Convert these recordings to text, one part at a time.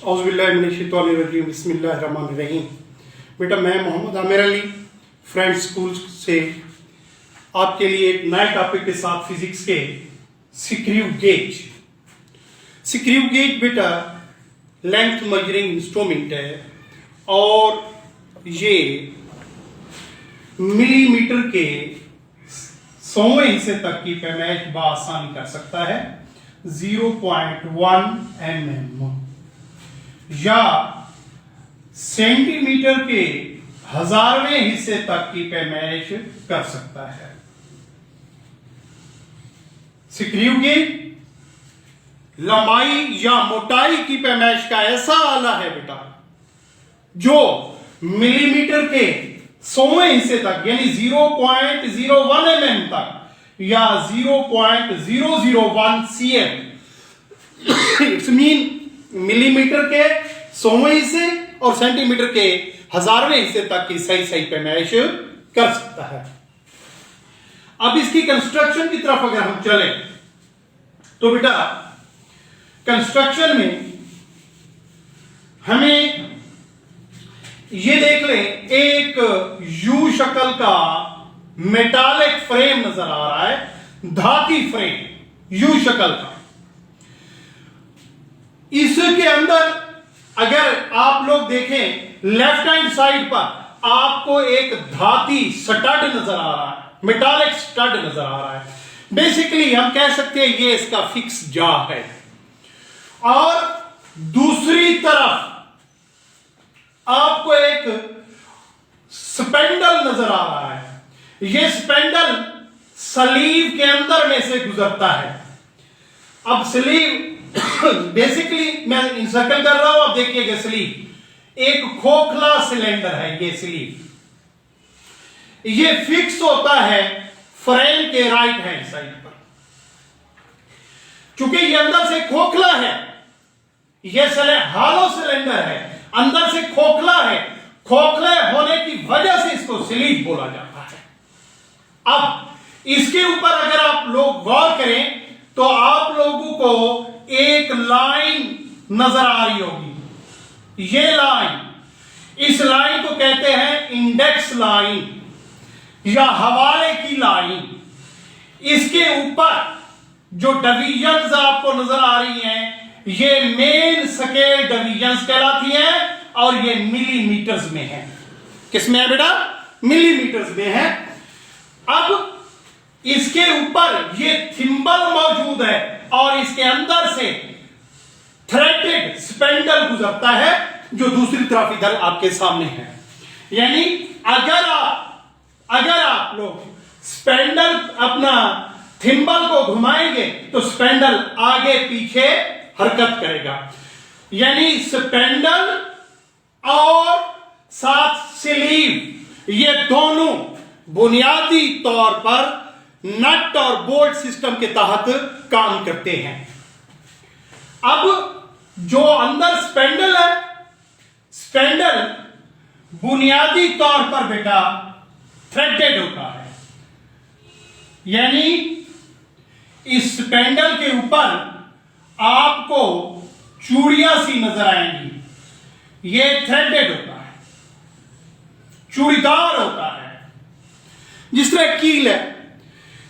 औज़ुबिल्लाहिमिनश्शैतानिर्रजीम बिस्मिल्लाहिर्रहमानिर्रहीम। बेटा मैं मोहम्मद आमिर अली फ्रेंड्स स्कूल से आपके लिए एक नए टॉपिक के साथ फिजिक्स के स्क्रू गेज। स्क्रू गेज बेटा लेंथ मेजरिंग इंस्ट्रूमेंट है और ये मिलीमीटर के 100वें हिस्से तक की पैमाइश बआसानी कर सकता है। 0.1 mm या सेंटीमीटर के 1000वें हिस्से तक की पैमाइश कर सकता है। स्क्रू गेज लंबाई या मोटाई की पैमाइश का ऐसा आला है बेटा जो मिलीमीटर के 100वें हिस्से तक यानी 0.01 mm तक या 0.001 cm इट्स मीन मिलीमीटर के 100वें हिस्से और सेंटीमीटर के 1000वें हिस्से तक की सही पैमाइश कर सकता है। अब इसकी कंस्ट्रक्शन की तरफ अगर हम चले तो बेटा कंस्ट्रक्शन में हमें ये देख लें, एक यू शक्ल का मेटालिक फ्रेम नजर आ रहा है, धाती फ्रेम यू शक्ल का। इसके अंदर अगर आप लोग देखें लेफ्ट हैंड साइड पर आपको एक धाती स्टड नजर आ रहा है, मेटालिक स्टड नजर आ रहा है। बेसिकली हम कह सकते हैं ये इसका फिक्स जा है। और दूसरी तरफ आपको एक स्पेंडल नजर आ रहा है। यह स्पेंडल स्लीव के अंदर में से गुजरता है। अब स्लीव बेसिकली मैं इंसर्कल कर रहा हूं, अब देखिएगा स्लीव एक खोखला सिलेंडर है। ये स्लीव ये फिक्स होता है फ्रेम के राइट हैंड साइड पर। चूंकि ये अंदर से खोखला है, ये हॉलो सिलेंडर है, अंदर से खोखला है, खोखले होने की वजह से इसको स्लीव बोला जाता है। अब इसके ऊपर अगर आप लोग गौर करें तो आप लोगों को एक लाइन नजर आ रही होगी। ये लाइन, इस लाइन को कहते हैं इंडेक्स लाइन या हवाले की लाइन। इसके ऊपर जो डिवीजन्स आपको नजर आ रही हैं ये मेन स्केल डिवीजन्स कहलाती हैं और ये मिलीमीटर्स में है। किसमें है बेटा? मिलीमीटर्स में है। अब इसके ऊपर ये थिम्बल मौजूद है और इसके अंदर से थ्रेडेड स्पेंडल गुजरता है जो दूसरी तरफ इधर आपके सामने है। यानी अगर आप लोग स्पेंडल अपना थिम्बल को घुमाएंगे तो स्पेंडल आगे पीछे हरकत करेगा। यानी स्पेंडल और साथ स्लीव ये दोनों बुनियादी तौर पर नट और बोल्ट सिस्टम के तहत काम करते हैं। अब जो अंदर स्पेंडल है, स्पेंडल बुनियादी तौर पर बेटा थ्रेडेड होता है। यानी इस स्पेंडल के ऊपर आपको चूड़ियां सी नजर आएंगी। ये थ्रेडेड होता है, चूड़ीदार होता है। जिस तरह कील है,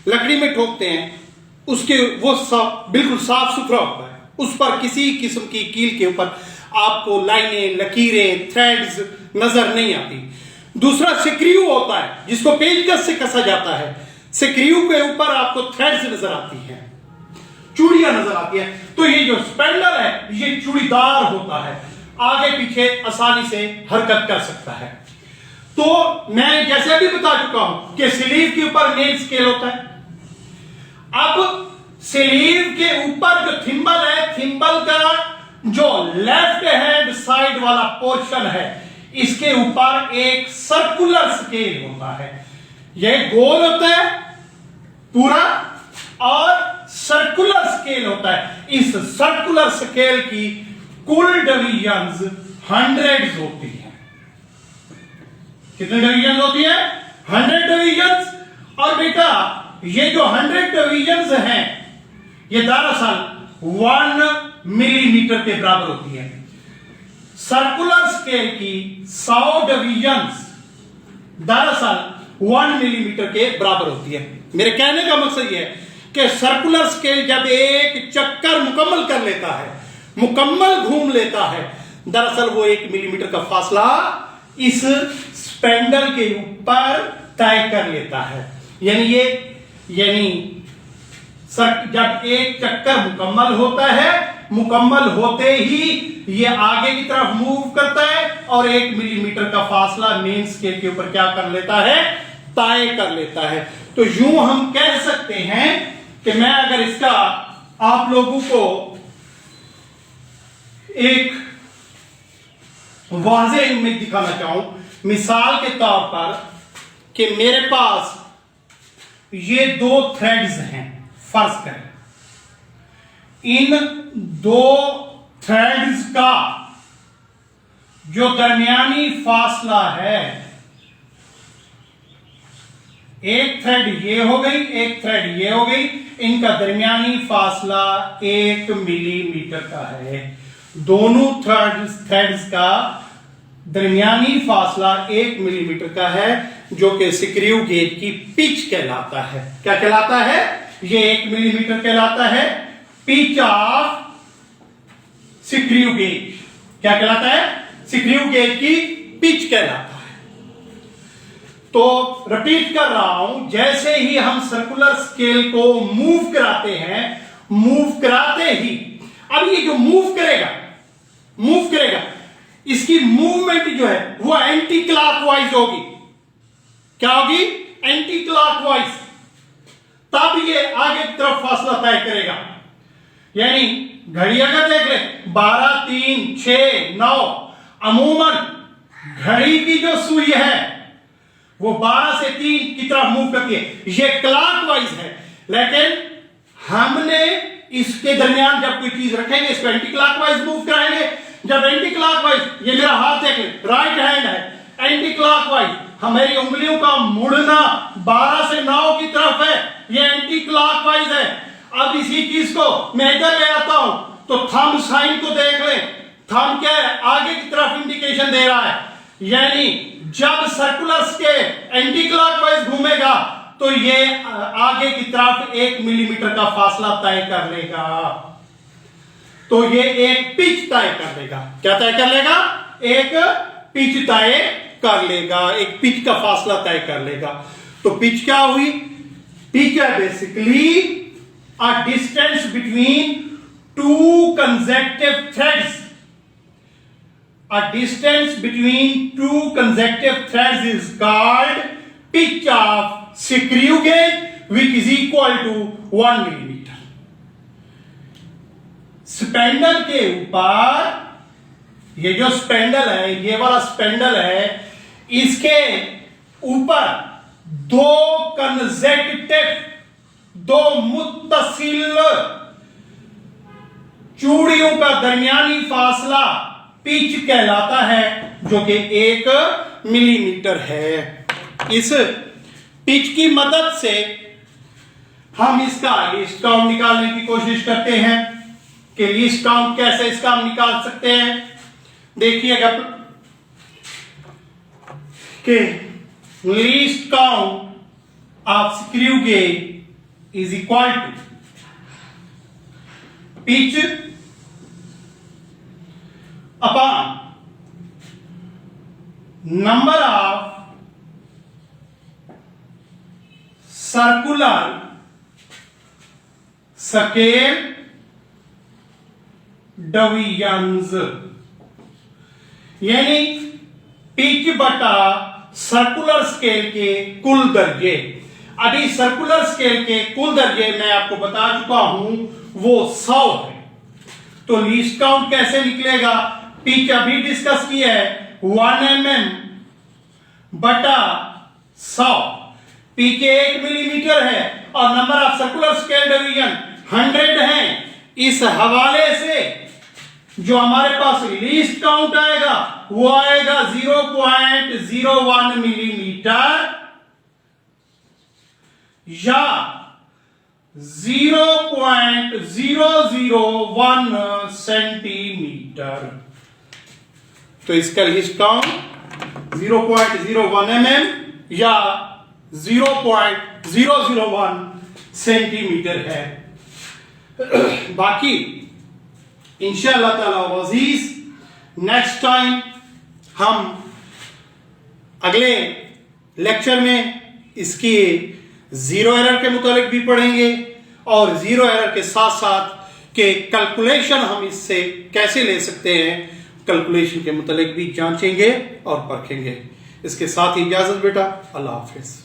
लकड़ी में ठोकते हैं, उसके वो बिल्कुल साफ सुथरा होता है। उस पर किसी किस्म की कील के ऊपर आपको लाइनें, लकीरें, थ्रेड्स नजर नहीं आती। दूसरा स्क्रू होता है जिसको पेचकस से कसा जाता है। स्क्रू के ऊपर आपको थ्रेड्स नजर आती हैं, चूड़ियां नजर आती है। तो ये जो स्पेंडल है ये चूड़ीदार होता है, आगे पीछे आसानी से हरकत कर सकता है। तो मैं जैसे अभी बता चुका हूं कि स्लीव के ऊपर मेन स्केल होता है। अब स्लीव के ऊपर जो थिम्बल है, थिम्बल का जो लेफ्ट हैंड साइड वाला पोर्शन है, इसके ऊपर एक सर्कुलर स्केल होता है। यह गोल होता है पूरा और सर्कुलर स्केल होता है। इस सर्कुलर स्केल की कुल डिवीजन्स 100 होती है। कितने डिवीजन होती है? 100 डिवीजन्स। और बेटा ये जो 100 डिवीजन्स हैं ये दरअसल 1 मिलीमीटर के बराबर होती है। सर्कुलर स्केल की 100 डिवीजन्स दरअसल 1 मिलीमीटर के बराबर होती है। मेरे कहने का मकसद यह है कि सर्कुलर स्केल जब एक चक्कर मुकम्मल कर लेता है, मुकम्मल घूम लेता है, दरअसल वो 1 मिलीमीटर का फासला इस स्पेंडल के ऊपर तय कर लेता है। यानी जब एक चक्कर मुकम्मल होता है, मुकम्मल होते ही ये आगे की तरफ मूव करता है और 1 मिलीमीटर का फासला मेन स्केल के ऊपर क्या कर लेता है, तय कर लेता है। तो यूं हम कह सकते हैं कि मैं अगर इसका आप लोगों को एक वाज़ेह इमेज दिखाना चाहूं, मिसाल के तौर पर कि मेरे पास ये 2 थ्रेड्स हैं, फर्ज करें इन 2 थ्रेड्स का जो दरमियानी फासला है, एक थ्रेड ये हो गई, एक थ्रेड ये हो गई, इनका दरमियानी फासला 1 मिलीमीटर का है। दोनों थ्रेड्स का दरमियानी फासला 1 मिलीमीटर का है, जो कि स्क्रू गेज की पिच कहलाता है। क्या कहलाता है? ये 1 मिलीमीटर कहलाता है, पिच ऑफ स्क्रू गेज। क्या कहलाता है? स्क्रू गेज की पिच कहलाता है। तो रिपीट कर रहा हूं, जैसे ही हम सर्कुलर स्केल को मूव कराते हैं, मूव कराते ही अब ये जो मूव करेगा, इसकी मूवमेंट जो है वो एंटी क्लॉकवाइज होगी। क्या होगी? Anti clockwise. तब ये आगे की तरफ फासला तय करेगा। यानी घड़ी अगर देख ले 12, 3, 6, 9, अमूमन घड़ी की जो सुई है वो 12 से 3 की तरफ मूव करती है, ये क्लॉकवाइज है। लेकिन हमने इसके दरमियान जब कोई चीज रखेंगे, इसको एंटी क्लॉकवाइज मूव कराएंगे। जब एंटी क्लॉकवाइज, ये मेरा हाथ देख ले, राइट हैंड है, एंटी क्लॉकवाइज, हमारी उंगलियों का मुड़ना 12 से 9 की तरफ है, ये एंटी क्लॉकवाइज है। अब इसी चीज को मैं इधर ले आता हूं तो थंब साइन को देख ले, थंब क्या है? आगे की तरफ इंडिकेशन दे रहा है। यानी जब सर्कुलर स्केल एंटी क्लॉकवाइज घूमेगा तो ये आगे की तरफ 1 मिलीमीटर का फासला तय कर लेगा। तो ये एक पिच तय कर लेगा। क्या तय कर लेगा? एक पिच तय कर लेगा, एक पिच का फासला तय कर लेगा। तो पिच क्या हुई? पिच है basically a distance between 2 consecutive threads. A distance between 2 consecutive threads is called pitch of screw gauge, which is equal to 1 millimeter. Spindle के ऊपर, ये जो स्पेंडल है, ये वाला स्पेंडल है, इसके ऊपर 2 consecutive, 2 मुत्तसिल चूड़ियों का दरमियानी फासला पिच कहलाता है, जो कि 1 मिलीमीटर है। इस पिच की मदद से हम इसका लीस्ट काउंट निकालने की कोशिश करते हैं कि लीस्ट काउंट कैसे इसका हम निकाल सकते हैं। देखिएगा कि least count of screw gauge is equal to pitch upon number of circular scale divisions. यानी पिच बटा सर्कुलर स्केल के कुल दर्जे। अभी सर्कुलर स्केल के कुल दर्जे मैं आपको बता चुका हूं, वो 100 है। तो लीस्ट काउंट कैसे निकलेगा? पिच अभी डिस्कस किया है, 1 mm बटा 100। पिच 1 मिलीमीटर है और number of circular scale division 100 है। इस हवाले से जो हमारे पास लीस्ट काउंट आएगा वो आएगा 0.01 मिलीमीटर या 0.001 सेंटीमीटर। तो इसका लीस्ट काउंट 0.01 mm या 0.001 सेंटीमीटर है। बाकी इंशाअल्लाह ताला अज़ीज नेक्स्ट टाइम हम अगले लेक्चर में इसकी जीरो एरर के मुतालिक भी पढ़ेंगे और जीरो एरर के साथ साथ के कैलकुलेशन हम इससे कैसे ले सकते हैं कैलकुलेशन के मुतालिक भी जांचेंगे और परखेंगे। इसके साथ ही इजाजत बेटा, अल्लाह हाफिज।